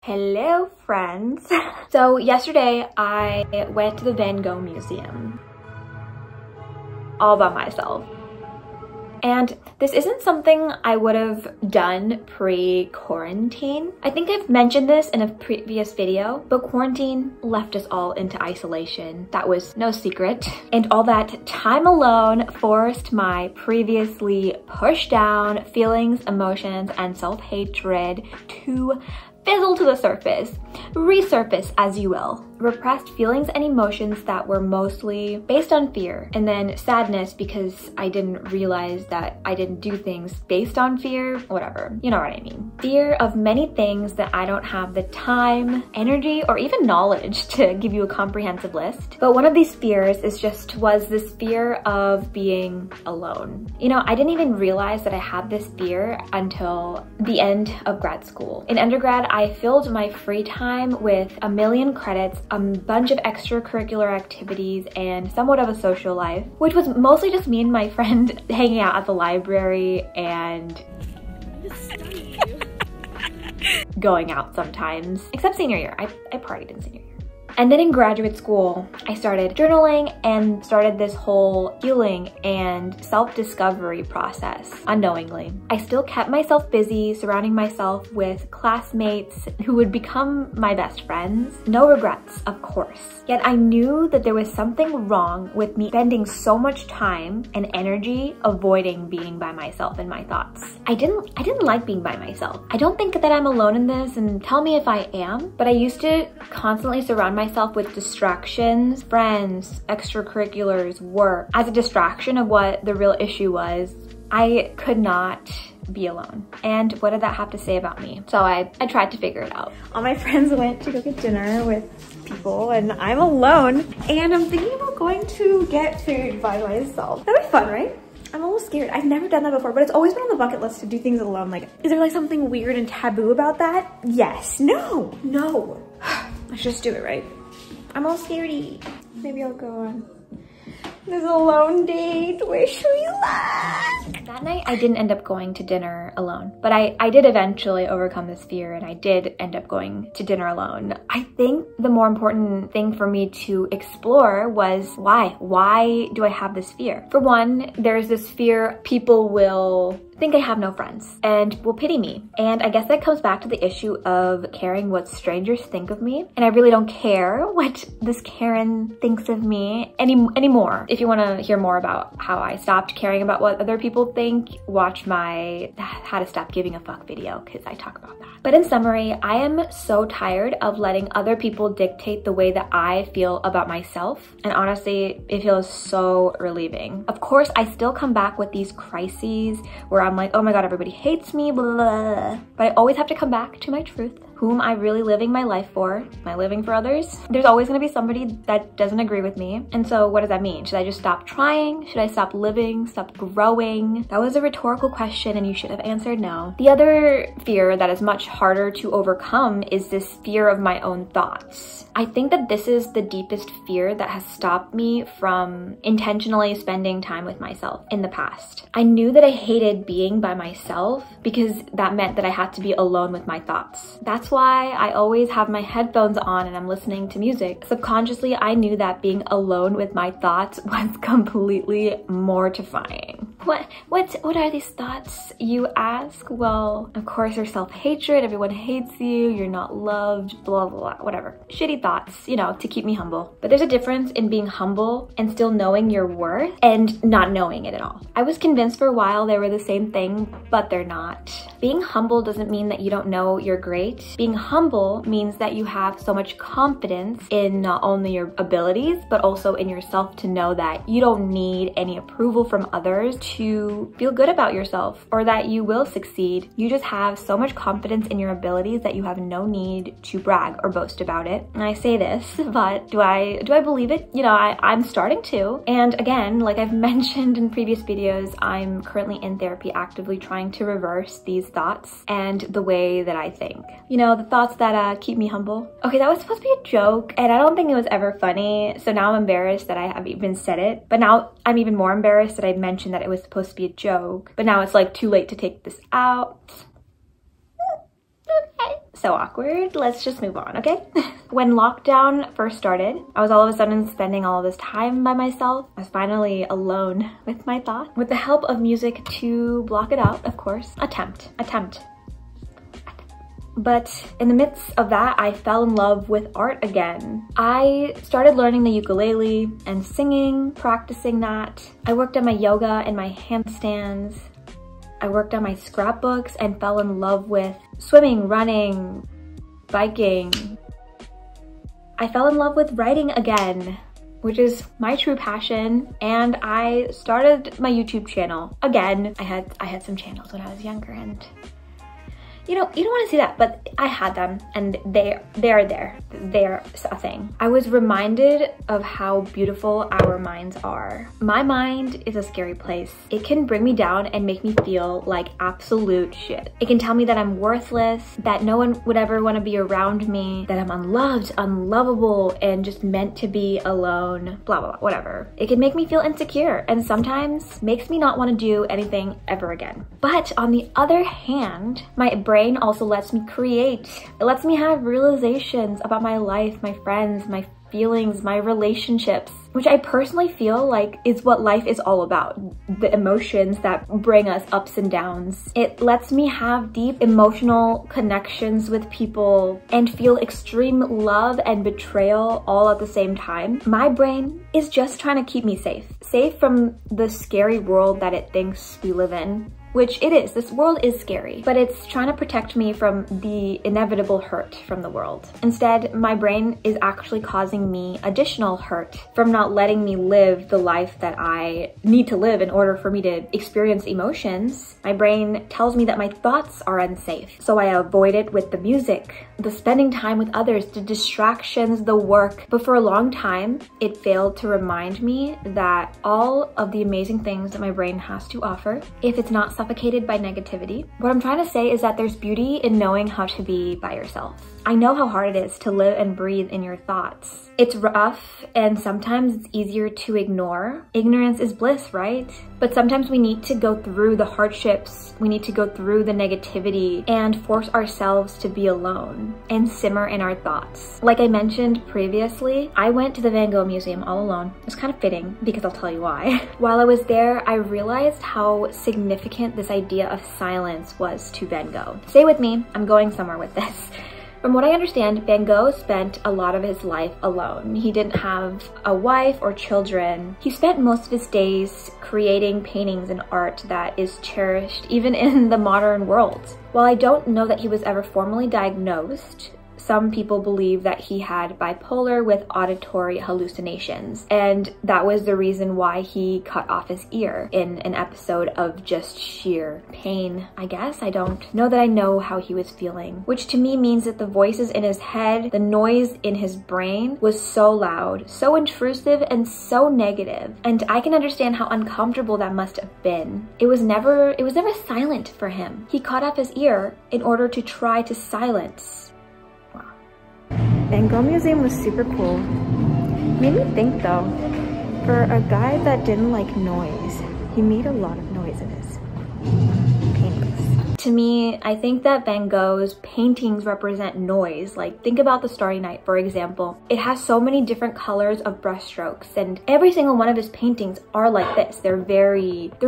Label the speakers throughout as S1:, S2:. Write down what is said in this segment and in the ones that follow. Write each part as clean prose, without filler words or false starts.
S1: Hello, friends. So yesterday I went to the Van Gogh Museum all by myself. And this isn't something I would have done pre-quarantine. I think I've mentioned this in a previous video, but quarantine left us all into isolation. That was no secret. And all that time alone forced my previously pushed down feelings, emotions, and self-hatred to fizzle to the surface, resurface as you will. Repressed feelings and emotions that were mostly based on fear, and then sadness because I didn't realize that I didn't do things based on fear, whatever, you know what I mean. Fear of many things that I don't have the time, energy, or even knowledge to give you a comprehensive list. But one of these fears was this fear of being alone. You know, I didn't even realize that I had this fear until the end of grad school. In undergrad, I filled my free time with a million credits, a bunch of extracurricular activities, and somewhat of a social life, which was mostly just me and my friend hanging out at the library and going out sometimes. Except senior year. I partied in senior year. And then in graduate school, I started journaling and started this whole healing and self-discovery process unknowingly. I still kept myself busy surrounding myself with classmates who would become my best friends. No regrets, of course. Yet I knew that there was something wrong with me spending so much time and energy avoiding being by myself and my thoughts. I didn't like being by myself. I don't think that I'm alone in this, and tell me if I am, but I used to constantly surround myself with distractions, friends, extracurriculars, work, as a distraction of what the real issue was. I could not be alone. And what did that have to say about me? So I tried to figure it out. All my friends went to go get dinner with people and I'm alone, and I'm thinking about going to get food by myself. That'd be fun, right? I'm a little scared. I've never done that before, but it's always been on the bucket list to do things alone. Like, is there like something weird and taboo about that? Yes. No. I should just do it, right? I'm all scaredy. Maybe I'll go on this alone date. Where should we look? That night, I didn't end up going to dinner alone, but I did eventually overcome this fear, and I did end up going to dinner alone. I think the more important thing for me to explore was why? Why do I have this fear? For one, there's this fear people will think I have no friends and will pity me. And I guess that comes back to the issue of caring what strangers think of me. And I really don't care what this Karen thinks of me anymore. If you want to hear more about how I stopped caring about what other people think, watch my How to Stop Giving a Fuck video, because I talk about that. But in summary, I am so tired of letting other people dictate the way that I feel about myself. And honestly, it feels so relieving. Of course, I still come back with these crises where I'm like, oh my God, everybody hates me, blah, blah, blah. But I always have to come back to my truth. Whom am I really living my life for? Am I living for others? There's always gonna be somebody that doesn't agree with me. And so what does that mean? Should I just stop trying? Should I stop living, stop growing? That was a rhetorical question and you should have answered no. The other fear that is much harder to overcome is this fear of my own thoughts. I think that this is the deepest fear that has stopped me from intentionally spending time with myself in the past. I knew that I hated being by myself because that meant that I had to be alone with my thoughts. That's why I always have my headphones on and I'm listening to music. Subconsciously, I knew that being alone with my thoughts was completely mortifying. What are these thoughts, you ask? Well, of course, there's self-hatred, everyone hates you, you're not loved, blah, blah, blah, whatever. Shitty thoughts, you know, to keep me humble. But there's a difference in being humble and still knowing your worth and not knowing it at all. I was convinced for a while they were the same thing, but they're not. Being humble doesn't mean that you don't know you're great. Being humble means that you have so much confidence in not only your abilities, but also in yourself to know that you don't need any approval from others to feel good about yourself or that you will succeed. You just have so much confidence in your abilities that you have no need to brag or boast about it. And I say this, but do I believe it? You know, I'm starting to. And again, like I've mentioned in previous videos, I'm currently in therapy actively trying to reverse these thoughts and the way that I think. You know, the thoughts that keep me humble. Okay, that was supposed to be a joke and I don't think it was ever funny. So now I'm embarrassed that I have even said it. But now I'm even more embarrassed that I mentioned that it was supposed to be a joke. But now it's like too late to take this out. Okay. So awkward. Let's just move on, okay? When lockdown first started, I was all of a sudden spending all of this time by myself. I was finally alone with my thoughts. With the help of music to block it out, of course. Attempt. But in the midst of that, I fell in love with art again. I started learning the ukulele and singing, practicing that. I worked on my yoga and my handstands. I worked on my scrapbooks and fell in love with swimming, running, biking. I fell in love with writing again, which is my true passion, and I started my YouTube channel again. I had some channels when I was younger, and you don't want to see that, but I had them, and they're there. They're a thing. I was reminded of how beautiful our minds are. My mind is a scary place. It can bring me down and make me feel like absolute shit. It can tell me that I'm worthless, that no one would ever want to be around me, that I'm unloved, unlovable, and just meant to be alone, blah, blah, blah, whatever. It can make me feel insecure, and sometimes makes me not want to do anything ever again. But on the other hand, my brain also lets me create. It lets me have realizations about my life, my friends, my feelings, my relationships, which I personally feel like is what life is all about. The emotions that bring us ups and downs. It lets me have deep emotional connections with people and feel extreme love and betrayal all at the same time. My brain is just trying to keep me safe. Safe from the scary world that it thinks we live in. Which it is. This world is scary, but it's trying to protect me from the inevitable hurt from the world. Instead, my brain is actually causing me additional hurt from not letting me live the life that I need to live in order for me to experience emotions. My brain tells me that my thoughts are unsafe, so I avoid it with the music, the spending time with others, the distractions, the work. But for a long time, it failed to remind me that all of the amazing things that my brain has to offer, if it's not suffocated by negativity. What I'm trying to say is that there's beauty in knowing how to be by yourself. I know how hard it is to live and breathe in your thoughts. It's rough, and sometimes it's easier to ignore. Ignorance is bliss, right? But sometimes we need to go through the hardships, we need to go through the negativity and force ourselves to be alone and simmer in our thoughts. Like I mentioned previously, I went to the Van Gogh Museum all alone. It was kind of fitting because I'll tell you why. While I was there, I realized how significant this idea of silence was to Van Gogh. Stay with me, I'm going somewhere with this. From what I understand, Van Gogh spent a lot of his life alone. He didn't have a wife or children. He spent most of his days creating paintings and art that is cherished even in the modern world. While I don't know that he was ever formally diagnosed, some people believe that he had bipolar with auditory hallucinations, and that was the reason why he cut off his ear in an episode of just sheer pain, I guess. I don't know that I know how he was feeling, which to me means that the voices in his head, the noise in his brain was so loud, so intrusive, and so negative, and I can understand how uncomfortable that must have been. It was never silent for him. He cut off his ear in order to try to silence. Van Gogh Museum was super cool. Made me think though, for a guy that didn't like noise, he made a lot of noise in his paintings. To me, I think that Van Gogh's paintings represent noise. Like, think about the Starry Night, for example. It has so many different colors of brushstrokes, and every single one of his paintings are like this. They're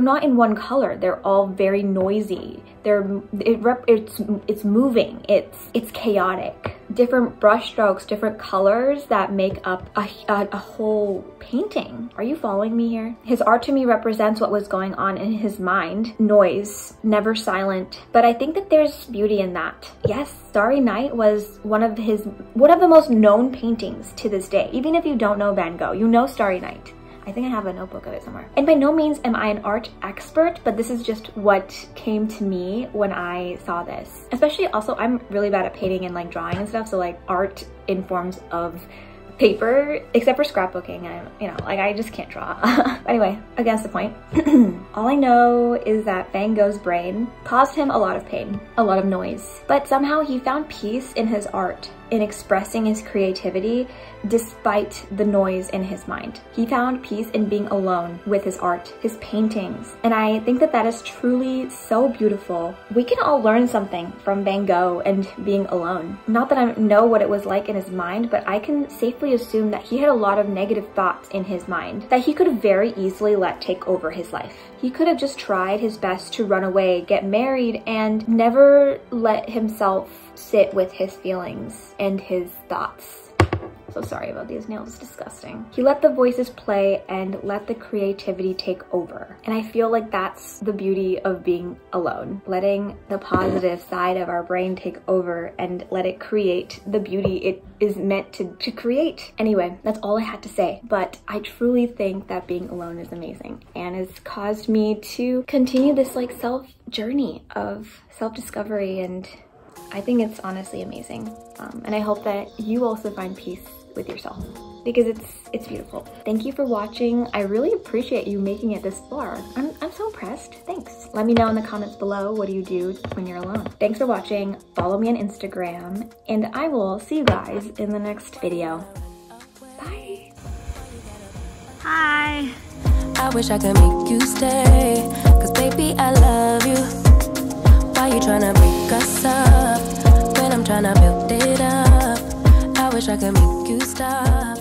S1: not in one color. They're all very noisy. It's moving. It's chaotic. Different brushstrokes, different colors that make up a whole painting. Are you following me here? His art to me represents what was going on in his mind. Noise, never silent. But I think that there's beauty in that. Yes, Starry Night was one of the most known paintings to this day. Even if you don't know Van Gogh, you know Starry Night. I think I have a notebook of it somewhere. And by no means am I an art expert, but this is just what came to me when I saw this. Especially also, I'm really bad at painting and like drawing and stuff, so like art in forms of paper, except for scrapbooking, I just can't draw. Anyway, against the point. All I know is that Van Gogh's brain caused him a lot of pain, a lot of noise, but somehow he found peace in his art. in expressing his creativity despite the noise in his mind. He found peace in being alone with his art, his paintings, and I think that that is truly so beautiful. We can all learn something from Van Gogh and being alone. Not that I know what it was like in his mind, but I can safely assume that he had a lot of negative thoughts in his mind that he could have very easily let take over his life. He could have just tried his best to run away, get married, and never let himself sit with his feelings and his thoughts. So sorry about these nails, it's disgusting. He let the voices play and let the creativity take over. And I feel like that's the beauty of being alone. Letting the positive side of our brain take over and let it create the beauty it is meant to create. Anyway, that's all I had to say. But I truly think that being alone is amazing and has caused me to continue this like self-journey of self-discovery, and I think it's honestly amazing. And I hope that you also find peace with yourself because it's beautiful. Thank you for watching. I really appreciate you making it this far. I'm so impressed. Thanks. Let me know in the comments below, what do you do when you're alone? Thanks for watching. Follow me on Instagram, and I will see you guys in the next video. Bye. Hi.
S2: I wish I could make you stay, 'cause baby I love you. Why you tryna break us up when I'm tryna build it up? I wish I could make you stop.